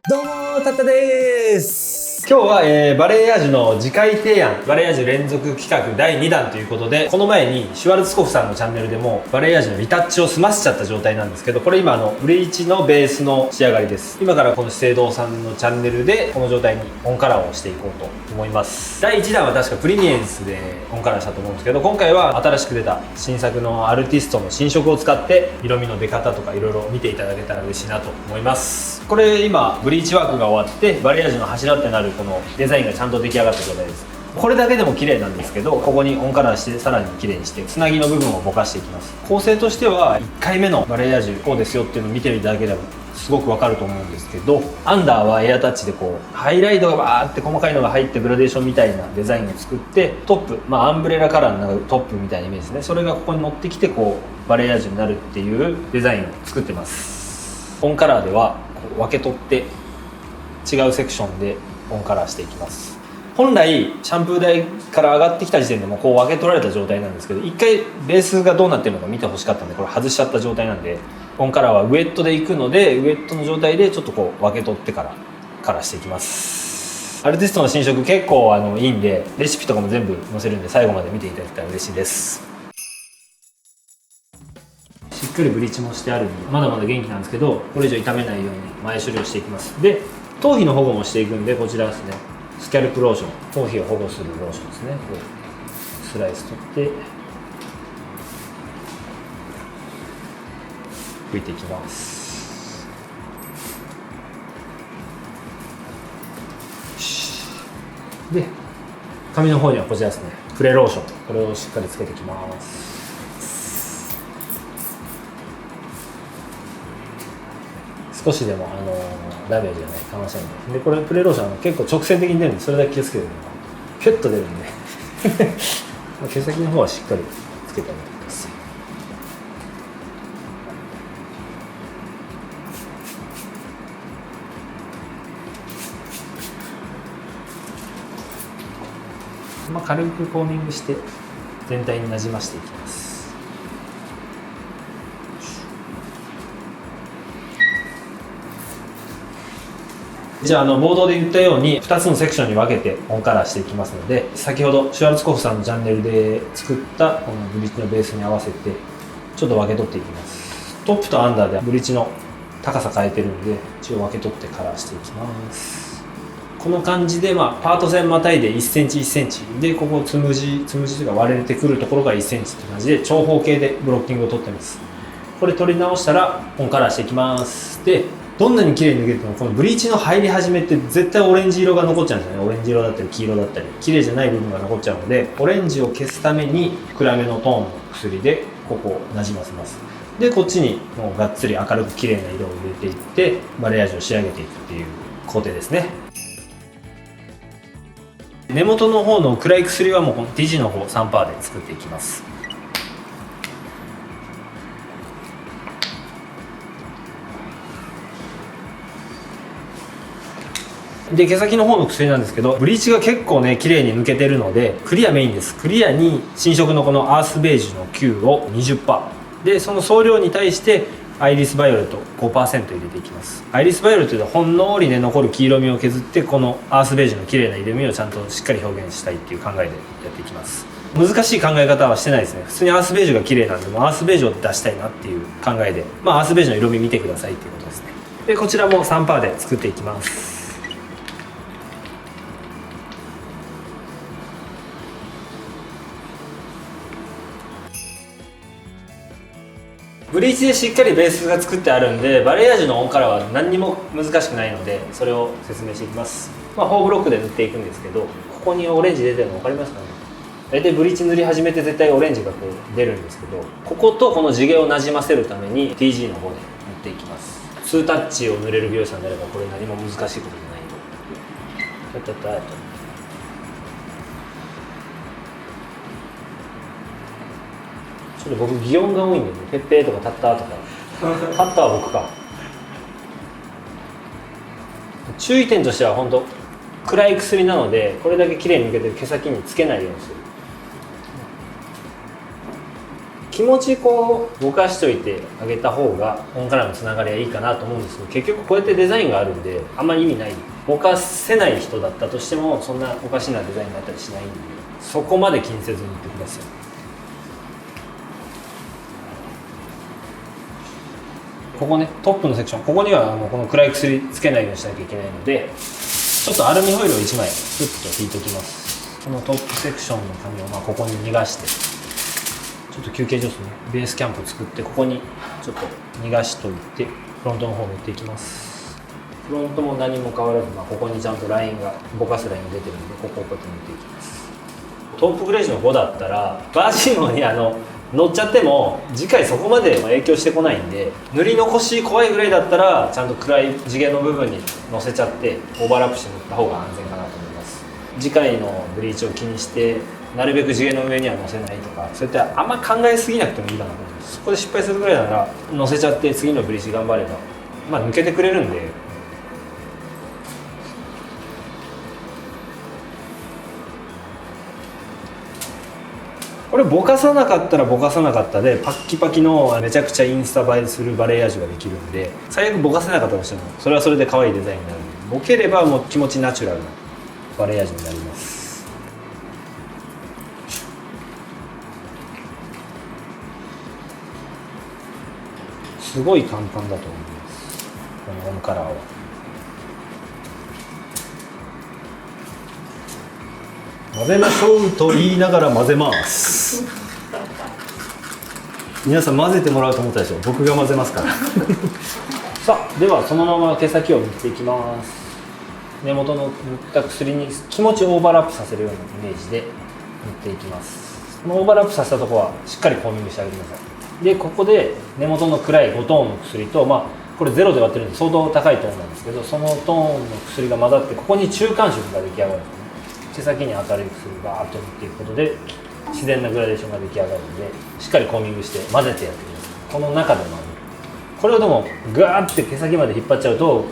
どうもー、たったでーす。今日は、バレエヤージュの次回提案、バレエヤージュ連続企画第2弾ということで、この前にシュワルツコフさんのチャンネルでもバレエヤージュのリタッチを済ませちゃった状態なんですけど、これ今ブリーチのベースの仕上がりです。今からこの資生堂さんのチャンネルでこの状態にオンカラーをしていこうと思います。第1弾は確かプリニエンスでオンカラーしたと思うんですけど、今回は新しく出た新作のアルティストの新色を使って色味の出方とかいろいろ見ていただけたら嬉しいなと思います。これ今ブリーチワークが終わってバレエヤージュの柱ってなるこのデザインがちゃんと出来上がった状態です。これだけでも綺麗なんですけど、ここにオンカラーしてさらに綺麗にしてつなぎの部分をぼかしていきます。構成としては1回目のバレエヤージュこうですよっていうのを見ていただければすごくわかると思うんですけど、アンダーはエアタッチでこうハイライトがバーって細かいのが入ってグラデーションみたいなデザインを作って、トップ、アンブレラカラーになるトップみたいなイメージですね。それがここに乗ってきてこうバレエヤージュになるっていうデザインを作ってます。オンカラーではこう分け取って違うセクションでオンカラーしていきます。本来シャンプー台から上がってきた時点でもこう分け取られた状態なんですけど、一回ベースがどうなってるのか見てほしかったんで、これ外しちゃった状態なんで、オンカラーはウェットでいくので、ウェットの状態でちょっとこう分け取ってからカラーしていきます。アルティストの新色結構いいんで、レシピとかも全部載せるんで最後まで見ていただけたら嬉しいです。しっかりブリーチもしてあるんでまだまだ元気なんですけど、これ以上傷めないように前処理をしていきます。で頭皮の保護もしていくんで、こちらですね、スキャルプローション、頭皮を保護するローションですね。こうスライス取って拭いていきます。で髪の方にはこちらですね、プレローション、これをしっかりつけていきます。少しでもダメージがないかもしれないで、これプレローション結構直線的に出るんで、それだけ気をつけてピュッと出るんで毛先の方はしっかりつけてあげてください。軽くコーミングして全体になじましていきます。じゃあボードで言ったように2つのセクションに分けてオンカラーしていきますので、先ほどシュワルツコフさんのチャンネルで作ったこのブリーチのベースに合わせてちょっと分け取っていきます。トップとアンダーでブリーチの高さ変えてるんで、一応分け取ってカラーしていきます。この感じでパート線またいで1センチ1センチで、ここつむじというか割れてくるところが1センチって感じで長方形でブロッキングを取ってます。これ取り直したらオンカラーしていきます。でどんなに綺麗に抜けてもこのブリーチの入り始めって絶対オレンジ色が残っちゃうんですよね。オレンジ色だったり黄色だったり綺麗じゃない部分が残っちゃうので、オレンジを消すために暗めのトーンの薬でここをなじませます。でこっちにもうがっつり明るく綺麗な色を入れていってバレエヤージュを仕上げていくっていう工程ですね。根元の方の暗い薬はもうこの TG の方 3% で作っていきます。で毛先の方の薬なんですけど、ブリーチが結構ね綺麗に抜けてるのでクリアメインです。クリアに新色のこのアースベージュの9を 20% で、その総量に対してアイリスバイオレット 5% 入れていきます。アイリスバイオレットでほんのりね残る黄色みを削って、このアースベージュの綺麗な色味をちゃんとしっかり表現したいっていう考えでやっていきます。難しい考え方はしてないですね。普通にアースベージュが綺麗なんで、もうアースベージュを出したいなっていう考えで、アースベージュの色味見てくださいっていうことですね。でこちらも 3% で作っていきます。ブリーチでしっかりベースが作ってあるんで、バレエヤージュのオンカラーは何にも難しくないので、それを説明していきます。4ブロックで塗っていくんですけど、ここにオレンジ出てるの分かりますかね。大体ブリーチ塗り始めて絶対オレンジがこう出るんですけど、こことこの地毛をなじませるために TG の方で塗っていきます。2タッチを塗れる美容師さんであればこれ何も難しいことじゃないんで、ちょっと僕擬音が多いんでね、ペッペーとかタッターとかタッターは僕か。注意点としては本当暗い薬なので、これだけ綺麗に抜けてる毛先につけないようにする。気持ちこうぼかしといてあげた方がオンカラーのつながりはいいかなと思うんですけど、結局こうやってデザインがあるんであんまり意味ない。ぼかせない人だったとしてもそんなおかしなデザインになったりしないんで、そこまで気にせずにいってください。ここね、トップのセクション、ここにはこの暗い薬つけないようにしなきゃいけないので、ちょっとアルミホイルを1枚ふっと引いておきます。このトップセクションの紙をここに逃がして、ちょっと休憩所ですね、ベースキャンプを作って、ここにちょっと逃がしといて、フロントの方を塗っていきます。フロントも何も変わらず、ここにちゃんとラインが、ぼかすラインが出てるんで、ここをこうやって塗っていきます。トップグレージの5だったら、バージモに乗っちゃっても次回そこまで影響してこないんで、塗り残し怖いぐらいだったらちゃんと暗い地毛の部分に乗せちゃってオーバーラップして塗った方が安全かなと思います。次回のブリーチを気にしてなるべく地毛の上には乗せないとか、そういったあんま考えすぎなくてもいいかなと思います。そこで失敗するぐらいなら乗せちゃって次のブリーチ頑張れば抜けてくれるんで。これぼかさなかったらぼかさなかったでパッキパキのめちゃくちゃインスタ映えするバレエアージュができるんで、最悪ぼかせなかったとしてもそれはそれで可愛いデザインになるんで、ぼければもう気持ちナチュラルなバレエアージュになります。すごい簡単だと思います、このオンカラーは。混ぜましょうと言いながら混ぜます皆さん混ぜてもらうと思ったでしょ。僕が混ぜますからさあ、ではそのまま毛先を塗っていきます。根元の塗った薬に気持ちオーバーラップさせるようなイメージで塗っていきます。このオーバーラップさせたところはしっかりコーミングしてあげてください。でここで根元の暗い5トーンの薬と、これゼロで割ってるんで相当高いトーンなんですけど、そのトーンの薬が混ざってここに中間色が出来上がるんですね。毛先に明るい薬をバーッと塗っていくことで自然なグラデーションが出来上がるので、しっかりコーミングして混ぜてやってください。この中で混ぜる。これをでもガーって毛先まで引っ張っちゃうと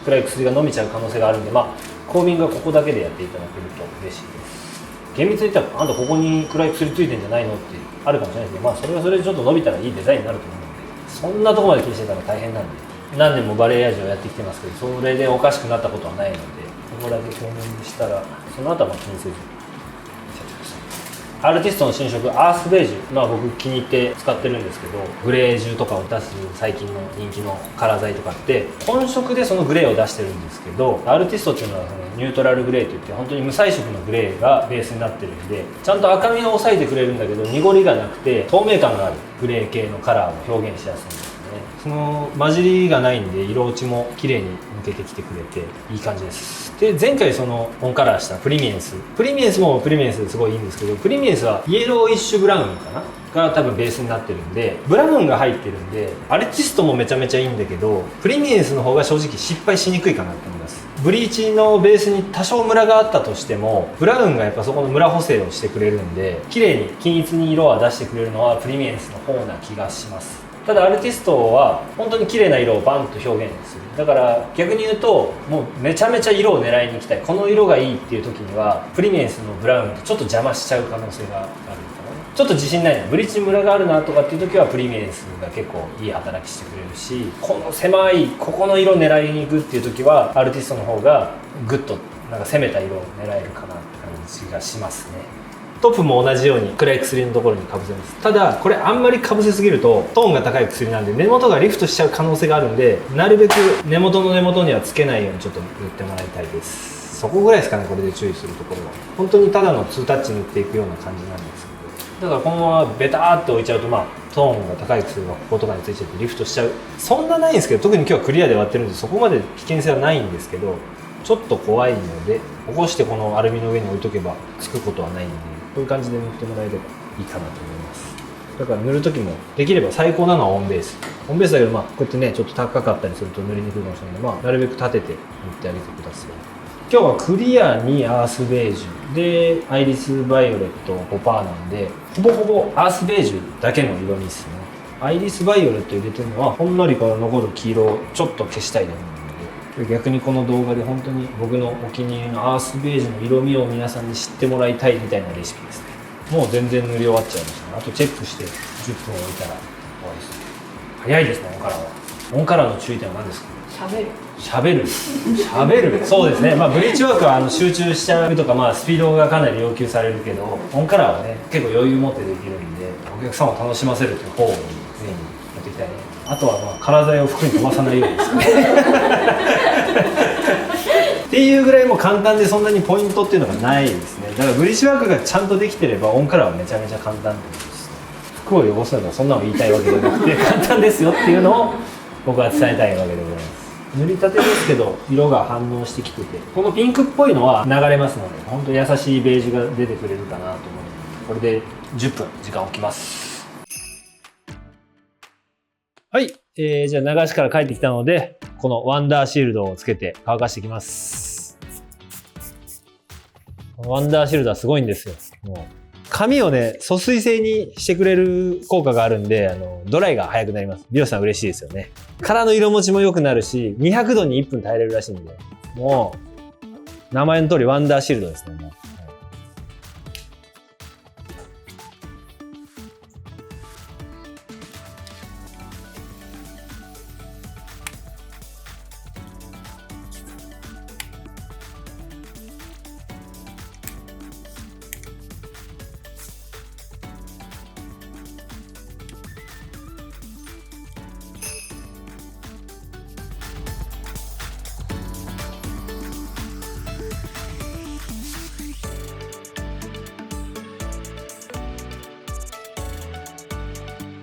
暗い薬が伸びちゃう可能性があるんで、コーミングはここだけでやっていただけると嬉しいです。厳密に言ったらあんたここに暗い薬ついてんじゃないのってあるかもしれないですけど、それはそれでちょっと伸びたらいいデザインになると思うので、そんなとこまで気にしてたら大変なんで、何年もバレエアージュをやってきてますけど、それでおかしくなったことはないので、ここだけコーミングしたらその後は気にせずアーティストの新色アースベージュ、僕気に入って使ってるんですけど、グレージュとかを出す最近の人気のカラー剤とかって本色でそのグレーを出してるんですけど、アーティストっていうのはそのニュートラルグレーといって本当に無彩色のグレーがベースになってるんで、ちゃんと赤みを抑えてくれるんだけど濁りがなくて透明感があるグレー系のカラーを表現しやすいんですね。その混じりがないんで色落ちも綺麗に抜けてきてくれていい感じです。で前回そのオンカラーしたプリミエンスもプリミエンスですごいいいんですけど、プリミエンスはイエローイッシュブラウンかなが多分ベースになってるんで、ブラウンが入ってるんでアルティストもめちゃめちゃいいんだけど、プリミエンスの方が正直失敗しにくいかなと思います。ブリーチのベースに多少ムラがあったとしてもブラウンがやっぱそこのムラ補正をしてくれるんで、綺麗に均一に色は出してくれるのはプリミエンスの方な気がします。ただアルティストは本当に綺麗な色をバンと表現する。だから逆に言うともうめちゃめちゃ色を狙いに行きたい、この色がいいっていう時にはプリミエンスのブラウンとちょっと邪魔しちゃう可能性があるのかな。ちょっと自信ないな、ブリーチにムラがあるなとかっていう時はプリミエンスが結構いい働きしてくれるし、この狭いここの色狙いに行くっていう時はアルティストの方がグッと攻めた色を狙えるかなって感じがしますね。トップも同じように暗い薬のところにかぶせます。ただこれあんまりかぶせすぎるとトーンが高い薬なんで根元がリフトしちゃう可能性があるんで、なるべく根元の根元にはつけないようにちょっと塗ってもらいたいです。そこぐらいですかね、これで注意するところは。本当にただの2タッチ塗っていくような感じなんですけど、だからこのままベターって置いちゃうとトーンが高い薬がこことかについちゃってリフトしちゃう、そんなないんですけど、特に今日はクリアで割ってるんでそこまで危険性はないんですけど、ちょっと怖いので起こしてこのアルミの上に置いとけばつくことはないんで、こういう感じで塗ってもらえればいいかなと思います。だから塗る時もできれば最高なのはオンベースだけど、こうやってねちょっと高かったりすると塗りにくいかもしれないので、なるべく立てて塗ってあげてください。今日はクリアにアースベージュでアイリスバイオレット 5% なんで、ほぼほぼアースベージュだけの色味ですね。アイリスバイオレット入れてるのはほんのりから残る黄色をちょっと消したいだけなので、逆にこの動画で本当に僕のお気に入りのアースベージュの色味を皆さんに知ってもらいたいみたいなレシピですね。もう全然塗り終わっちゃいましたね。あとチェックして10分置いたら終わりですね。早いですね、オンカラーは。オンカラーの注意点は何ですか？喋るそうですね。まあブリーチワークは集中しちゃうとか、まあスピードがかなり要求されるけど、オンカラーはね結構余裕持ってできるんで、お客さんを楽しませるという方に常にやっていきたいね。あとはまあカラー剤を服に飛ばさないようにですねっていうぐらいもう簡単で、そんなにポイントっていうのがないですね。だからブリーチワークがちゃんとできてればオンカラーはめちゃめちゃ簡単です。服を汚すのはそんなの言いたいわけじゃなくて簡単ですよっていうのを僕は伝えたいわけでございます。塗りたてですけど色が反応してきてて、このピンクっぽいのは流れますので、本当優しいベージュが出てくれるかなと思うので、これで10分時間を置きます。はい、じゃあ流しから帰ってきたので、このワンダーシールドをつけて乾かしていきます。ワンダーシールドはすごいんですよ。もう髪をね、疎水性にしてくれる効果があるんで、ドライが早くなります。美容師さん嬉しいですよね。殻の色持ちも良くなるし、200度に1分耐えれるらしいんで、もう、名前の通りワンダーシールドですね。もう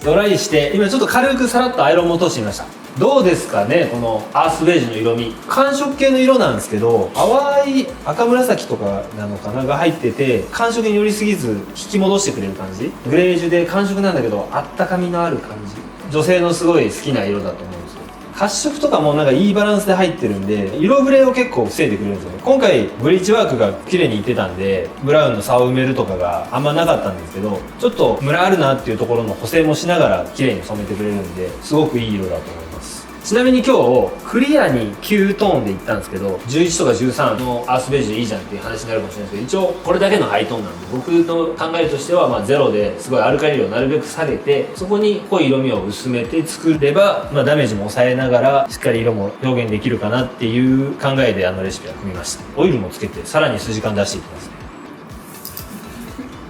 ドライして、今ちょっと軽くさらっとアイロンも落としてみました。どうですかね、このアースベージュの色味。寒色系の色なんですけど、淡い赤紫とかなのかなが入ってて、寒色に寄りすぎず引き戻してくれる感じ。グレージュで寒色なんだけど、あったかみのある感じ。女性のすごい好きな色だと思うんですよ。褐色とかもなんかいいバランスで入ってるんで、色ブレを結構防いでくれるんですよね。今回ブリーチワークが綺麗にいってたんで、ブラウンの差を埋めるとかがあんまなかったんですけど、ちょっとムラあるなっていうところの補正もしながら綺麗に染めてくれるんで、すごくいい色だと思います。ちなみに今日クリアに9トーンでいったんですけど、11とか13のアースベージュでいいじゃんっていう話になるかもしれないですけど、一応これだけのハイトーンなんで、僕の考えとしてはまあゼロですごいアルカリ量をなるべく下げて、そこに濃い色味を薄めて作れば、まあ、ダメージも抑えながらしっかり色も表現できるかなっていう考えでレシピは組みました。オイルもつけてさらに筋感出していきますね。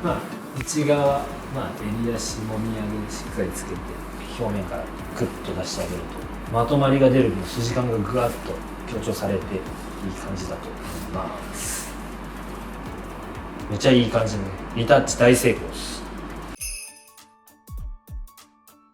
まあ内側、襟足もみ上げしっかりつけて、表面からクッと出してあげるとまとまりが出る分筋感がぐわっと強調されていい感じだと思います。めっちゃいい感じでね、リタッチ大成功です。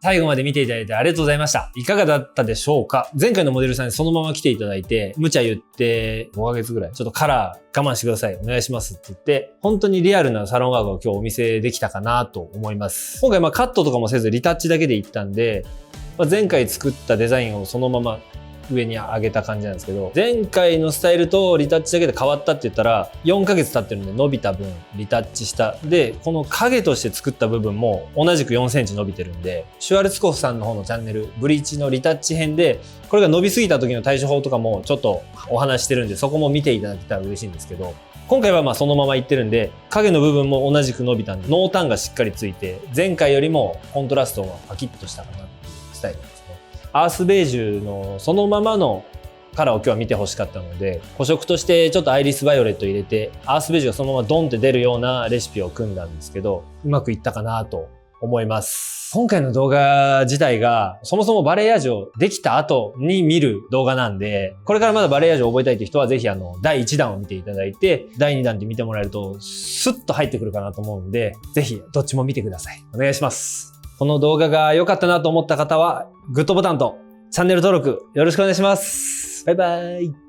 最後まで見ていただいてありがとうございました。いかがだったでしょうか？前回のモデルさんにそのまま来ていただいて、無茶言って5ヶ月ぐらい、ちょっとカラー我慢してください。お願いしますって言って、本当にリアルなサロンワークを今日お見せできたかなと思います。今回カットとかもせずリタッチだけでいったんで、前回作ったデザインをそのまま上に上げた感じなんですけど、前回のスタイルとリタッチだけで変わったって言ったら4ヶ月経ってるんで伸びた分リタッチしたで、この影として作った部分も同じく4センチ伸びてるんで、シュワルツコフさんの方のチャンネルブリーチのリタッチ編でこれが伸びすぎた時の対処法とかもちょっとお話してるんで、そこも見ていただけたら嬉しいんですけど、今回はそのままいってるんで、影の部分も同じく伸びたんで濃淡がしっかりついて、前回よりもコントラストがパキッとしたかなっていうスタイルですね。アースベージュのそのままのカラーを今日は見てほしかったので、補色としてちょっとアイリスバイオレット入れてアースベージュがそのままドンって出るようなレシピを組んだんですけど、うまくいったかなと思います。今回の動画自体がそもそもバレエヤージュをできた後に見る動画なんで、これからまだバレエヤージュを覚えたいという人はぜひ第1弾を見ていただいて、第2弾で見てもらえるとスッと入ってくるかなと思うんで、ぜひどっちも見てください。お願いします。この動画が良かったなと思った方はグッドボタンとチャンネル登録よろしくお願いします。バイバイ。